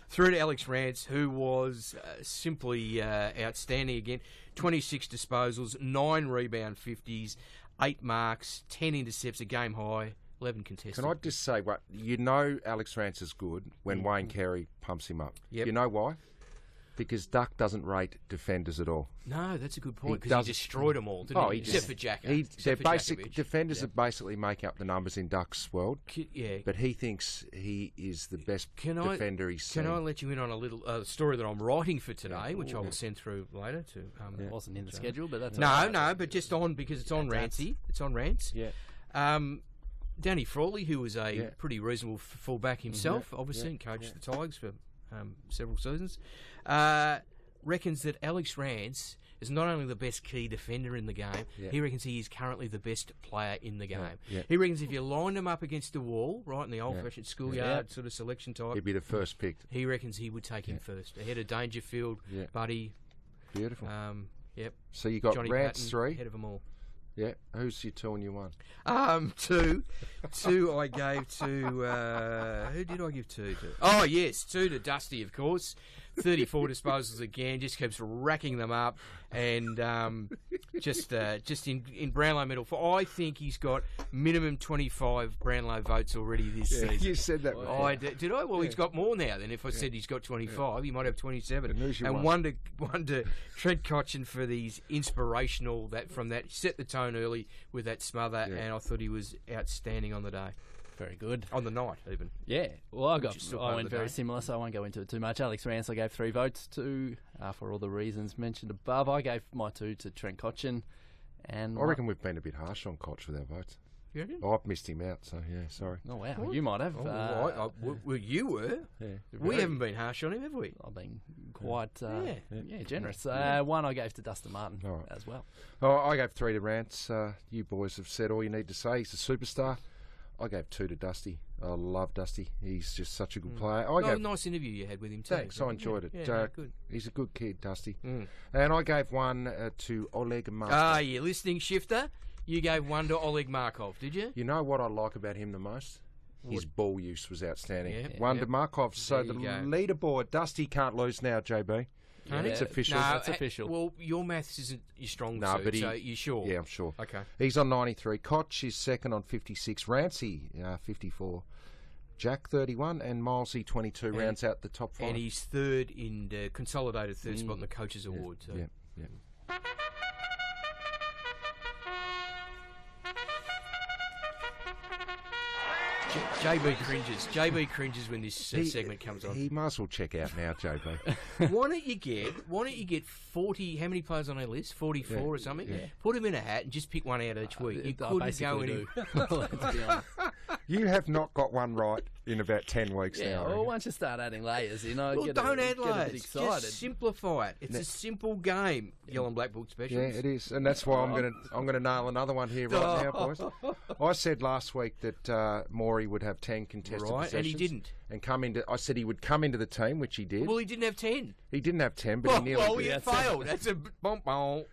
Through to Alex Rance, who was simply outstanding again. 26 disposals, 9 rebound 50s, 8 marks, 10 intercepts, a game high, 11 contested. Can I just say, Alex Rance is good when Wayne Carey pumps him up. Yep. You know why? Because Duck doesn't rate defenders at all. No, that's a good point, because he destroyed them all, didn't he? Except for Jacko. They're basic defenders that basically make up the numbers in Duck's world. Yeah. But he thinks he is the best defender he's seen. Can I let you in on a little story that I'm writing for today, which I will send through later to... It wasn't in the schedule, but that's but just on, because it's on Rancy. It's on Rance. Yeah. Danny Frawley, who was a pretty reasonable fullback himself, obviously, and coached the Tigers for several seasons, reckons that Alex Rance is not only the best key defender in the game, he reckons he is currently the best player in the game. Yeah. He reckons if you lined him up against the wall, right, in the old-fashioned schoolyard sort of selection type, He'd be the first picked. he reckons he would take him first, ahead of Dangerfield, Buddy. Beautiful. Yep. So you got Johnny Rance Patton, 3. ahead of them all. Yeah. Who's your 2 and your 1? Two I gave to, who did I give 2 to? Oh, yes, 2 to Dusty, of course. 34 disposals again, just keeps racking them up, and just in Brownlow medal. I think he's got minimum 25 Brownlow votes already this season. You said that before. Did I? Well, he's got more now than if I said he's got 25. He might have 27. And who's your and one to Trent Cotchin for these inspirational, set the tone early with that smother, and I thought he was outstanding on the day. Very good. On the night, even. Yeah. Well, I part went of the very day. similar, so I won't go into it too much. Alex Rance, I gave 3 votes to, for all the reasons mentioned above. I gave my 2 to Trent Cotchin. And I reckon we've been a bit harsh on Koch with our votes. You reckon? I've missed him out, so yeah, sorry. Oh, wow. You might have. Well, you were. Yeah. We haven't been harsh on him, have we? I've been quite generous. 1 I gave to Dustin Martin as well. Oh, I gave 3 to Rance. You boys have said all you need to say. He's a superstar. I gave 2 to Dusty. I love Dusty. He's just such a good player. Nice interview you had with him too. Thanks, I enjoyed it. Yeah, good. He's a good kid, Dusty. And I gave 1 to Oleg Markov. Ah, you listening, Shifter? You gave 1 to Oleg Markov, did you? You know what I like about him the most? His ball use was outstanding. Yeah, 1 to Markov. So There the you go. leaderboard, Dusty can't lose now, JB. It's official. No, It's official. Well, your maths isn't your strong No, suit, but so you sure? Yeah, I'm sure. Okay. He's on 93. Koch is second on 56. Rancy, 54. Jack, 31. And Milesy, 22, rounds out the top 5. And he's third in the consolidated third spot in the Coaches Award. So. Yeah. JB cringes. JB cringes when this segment comes on. He might as well check out now, JB. Why don't you get 40? How many players on our list? 44 or something. Yeah. Put them in a hat and just pick one out each week. You I couldn't basically go any. do. Let's be honest. You have not got one right in about 10 weeks now. I well, reckon. once you start adding layers, Well, don't add get a layers. bit excited. Just simplify it. It's a simple game. Yellow and black book Yeah, specials. it is, and that's why I'm gonna nail another one here right now, boys. I said last week that Morey would have 10 contested Right, possessions, and he didn't. And come into. I said he would come into the team, which he did. Well, he didn't have 10. He didn't have 10, but he nearly he did. failed. That's a bum.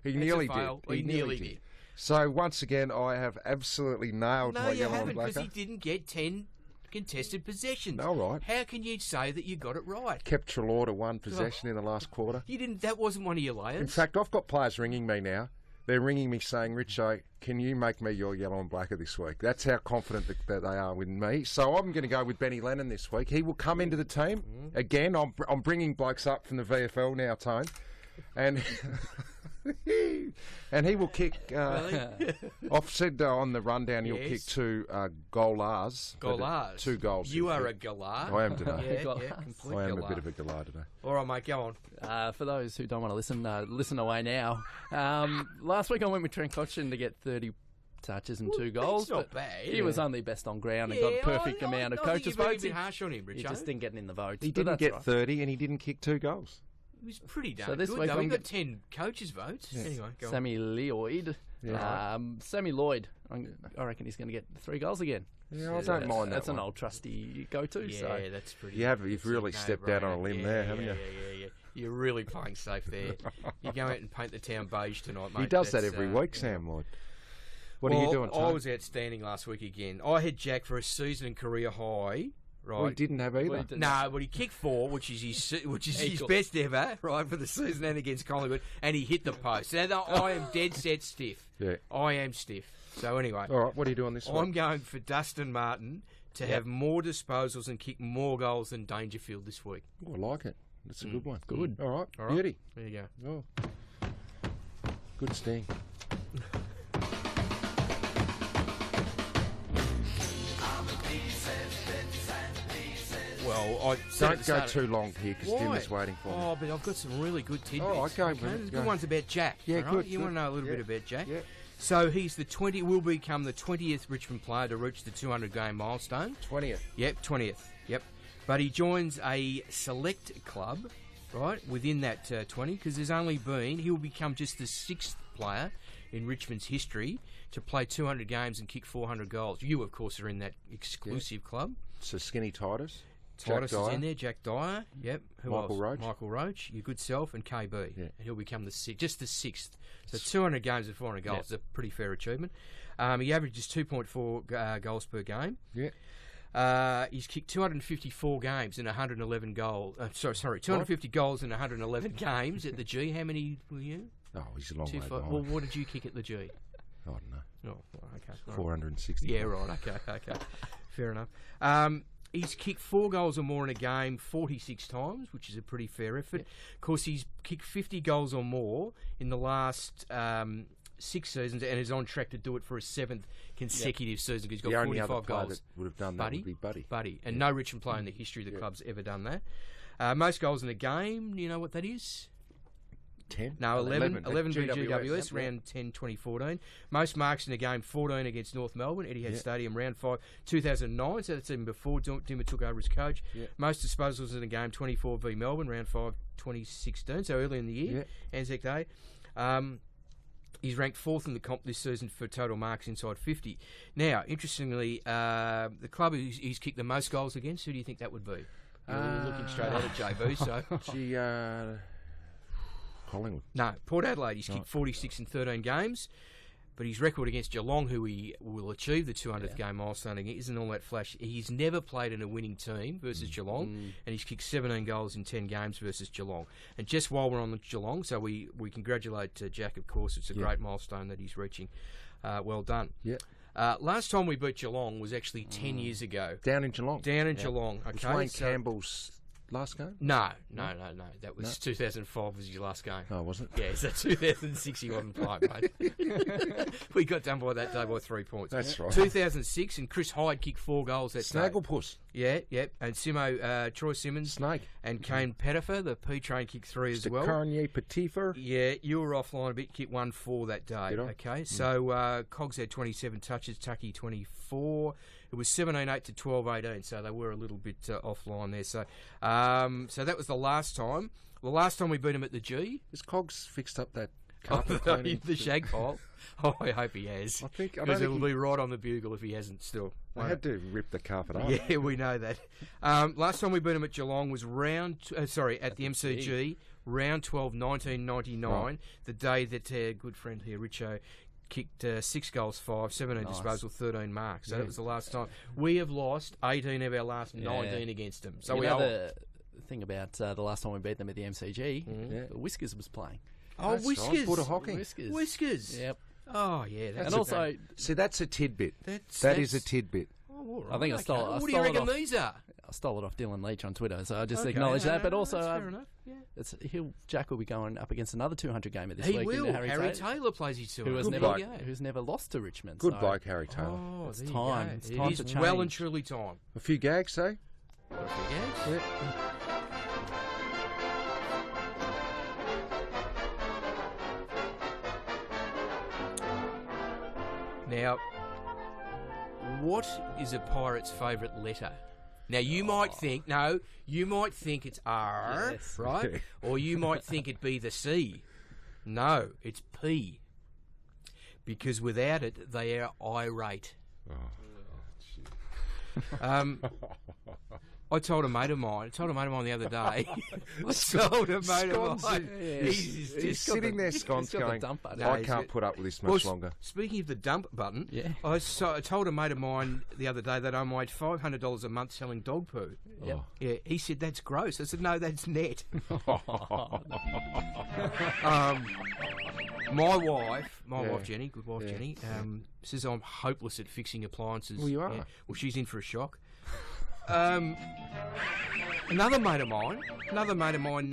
He nearly did. Well, he nearly did. So once again, I have absolutely nailed No, my you yellow haven't, and because blacker. he didn't get 10 contested possessions. All right. How can you say that you got it right? Kept Treloar to 1 possession in the last quarter. You didn't. That wasn't one of your layers. In fact, I've got players ringing me now. They're ringing me saying, Richo, can you make me your yellow and blacker this week? That's how confident that they are with me. So I'm going to go with Benny Lennon this week. He will come into the team. Again, I'm bringing blokes up from the VFL now, Tone. And and he will kick. I've said on the rundown he'll kick 2 goalars. Goalars. 2 goals. You are a galar. I am today. Yeah, complete I am galar. a bit of a galar today. All right, mate, go on. For those who don't want to listen away now. Last week I went with Trent Cotchin to get 30 touches and 2 goals. That's not but bad. He was only best on ground and got a perfect amount of coaches' votes. votes. You've been harsh on him, He Richo. just didn't get in the votes. He but didn't that's get right. 30 and he didn't kick 2 goals. He was pretty damn So this good, week though. I'm He got get- 10 coaches' votes. Yes. Anyway, go on. Sammy Lloyd. Yeah. Sammy Lloyd. I reckon he's going to get 3 goals again. Yeah, I don't mind that That's one. an old trusty go-to. Yeah, so. that's pretty. You've really stepped out on a limb there, haven't you? Yeah. You're really playing safe there. You go out and paint the town beige tonight, mate. He does that That's, every week, Sam Lloyd. What are Well, you doing, I Tone? was outstanding last week again. I had Jack for a season and career high. Right. Well, he didn't have either. Well, he didn't. No, but he kicked 4, which is his best ever, right, for the season and against Collingwood, and he hit the post. Now, I am dead set stiff. Yeah. I am stiff. So anyway, All right, what are you doing this week? I'm going for Dustin Martin to have more disposals and kick more goals than Dangerfield this week. Oh, I like it. That's a good one. Good. All right, All right. beauty. There you go. Oh. Good sting. Well, I Don't go too long here because Jim Why? is waiting for me. Oh, but I've got some really good tidbits. Oh, okay, There's go. good ones about Jack. Yeah, all right? good, You good. want to know a little Yeah. bit about Jack? Yeah. So he's will become the 20th Richmond player to reach the 200-game milestone. 20th. Yep, 20th. Yep. But he joins a select club, right, within that 20, because he'll become just the 6th player in Richmond's history to play 200 games and kick 400 goals. You, of course, are in that exclusive club. So Skinny Titus. Titus Jack is Dyer. in there, Jack Dyer, yep. Who Michael else? Roach. Michael Roach, your good self, and KB. Yeah. And he'll become just the 6th. So 200 games and 400 goals is a pretty fair achievement. He averages 2.4 goals per game. Yeah. He's kicked 254 games and 111 goals. 250 goals and 111 games at the G. How many were you? Oh, he's a long way behind. Well, what did you kick at the G? I don't know. Oh, okay. All right. 460. Yeah, right. Okay. Fair enough. He's kicked 4 goals or more in a game 46 times, which is a pretty fair effort. Of course, he's kicked 50 goals or more in the last 6 seasons and is on track to do it for a 7th consecutive season. He's got The only 45 other player goals. that would have done that would be Buddy. Buddy. And no Richmond player in the history of the club's ever done that. Most goals in a game, do you know what that is? 10? No, 11 for GWS, Yep. round 10, 2014. Most marks in a game, 14 against North Melbourne, Etihad Stadium, round 5, 2009, so that's even before Dimmer took over as coach. Yep. Most disposals in a game, 24 v Melbourne, round 5, 2016, so early in the year, Yep. Anzac Day. He's ranked 4th in the comp this season for total marks inside 50. Now, interestingly, the club he's kicked the most goals against, who do you think that would be? You're looking straight at it, JB, so... Gee, Collingwood. No, Port Adelaide. He's kicked 46 in 13 games, but his record against Geelong, who he will achieve the 200th game milestone against, isn't all that flash. He's never played in a winning team versus Geelong, and he's kicked 17 goals in 10 games versus Geelong. And just while we're on the Geelong, so we congratulate Jack, of course. It's a great milestone that he's reaching. Well done. Yeah. Last time we beat Geelong was actually 10 years ago. Down in Geelong. Geelong. Okay, Was Wayne so- Campbell's last game? No. That was 2005 was your last game. Oh, was it? Yeah, so 2006 he wasn't playing, mate. We got done by that day by 3 points. That's right. 2006, and Chris Hyde kicked 4 goals that day. Snagglepuss. Yeah. And Simo, Troy Simmons. Snake. And Kane Pettifer, the P-Train kicked 3 as well. Kanye Pettifer. Yeah, you were offline a bit, kicked 1-4 that day. Okay, so Cogs had 27 touches, Tucky 24. It was 17-8 to 12-18, so they were a little bit offline there. So so that was the last time. The last time we beat him at the G. Has Cogs fixed up that carpet cleaning? The shag pile? Oh, I hope he has. Because it will be right on the bugle if he hasn't still. I had to rip the carpet up. Yeah, we know that. Last time we beat him at Geelong was at the MCG, round 12, 1999, the day that our good friend here, Richo, kicked 6 goals, 5, 17 disposal, 13 marks. So that was the last time. We have lost 18 of our last 19 against them. So the thing about the last time we beat them at the MCG, Whiskers was playing. Oh, Whiskers. Border hockey. Whiskers. Yep. Oh, yeah. And also... See, that's a tidbit. That is a tidbit. Oh, right. I think I stole What do you reckon these are? I stole it off Dylan Leach on Twitter, so I just acknowledge that. But also, fair enough. Yeah. Jack will be going up against another 200-gamer this week. He will. Harry Taylor plays his 200. Who's never lost to Richmond. Good bloke, Harry Taylor. Oh, it's time. It's time to change. Well and truly time. A few gags, eh? A few gags? Yeah. Now, what is a pirate's favourite letter? Now, you might think it's R, right? Or you might think it'd be the C. No, it's P. Because without it, they are irate. I told a mate of mine the other day. He's sitting there sconced going, I can't put up with this much longer. Speaking of the dump button, I told a mate of mine the other day that I made $500 a month selling dog poo. Yep. Yeah, he said, that's gross. I said, no, that's net. My wife Jenny, good wife Jenny, says I'm hopeless at fixing appliances. Well, you are. Yeah. Well, she's in for a shock. Another mate of mine,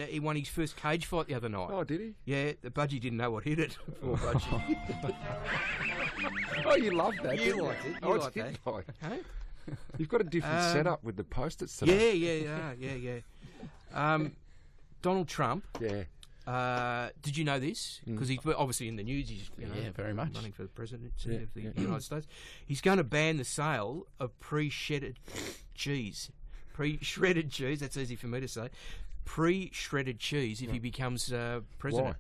he won his first cage fight the other night. Oh, did he? Yeah, the budgie didn't know what hit it. Poor budgie. Oh, you love that. You liked it. You liked that. Hey? You've got a different setup with the post-its today. Yeah. Donald Trump. Yeah. Did you know this? Because he's obviously in the news. He's very much running for the presidency of the United States. He's going to ban the sale of pre-shredded cheese. Pre-shredded cheese. That's easy for me to say. Pre-shredded cheese if he becomes president. Why?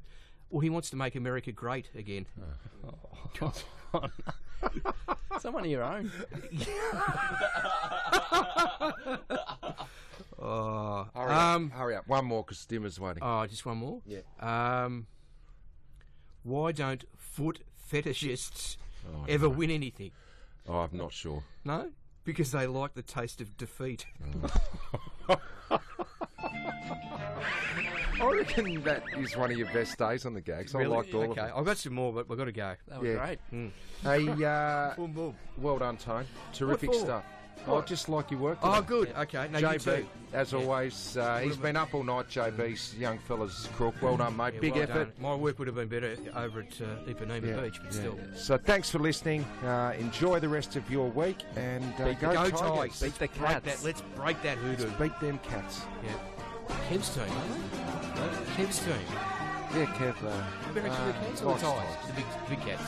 Well, he wants to make America great again. Come on. Someone of your own. Hurry up. One more because Dimmer's waiting. Oh, just one more? Yeah. Why don't foot fetishists ever win anything? Oh, I'm not sure. No? Because they like the taste of defeat. I reckon that is one of your best days on the gags. Really? I liked all of them. I've got some more, but we've got to go. That was great. Hey, Boom, boom. well done, Tone. Terrific stuff. I just like your work. Oh, good. Okay. No, JB, you too. as always, he's been up all night, JB's young fella's crook. Well done, mate. Yeah, Big well effort. done. My work would have been better over at Ipanema Beach, but still. So thanks for listening. Enjoy the rest of your week and go Tigers. Beat the Cats. Let's break that hoodoo. Let's beat them Cats. Yeah. Kev's team, aren't they? Kev's team. Yeah, Kev. Better actually the Cats or the Tigers? The big Cats.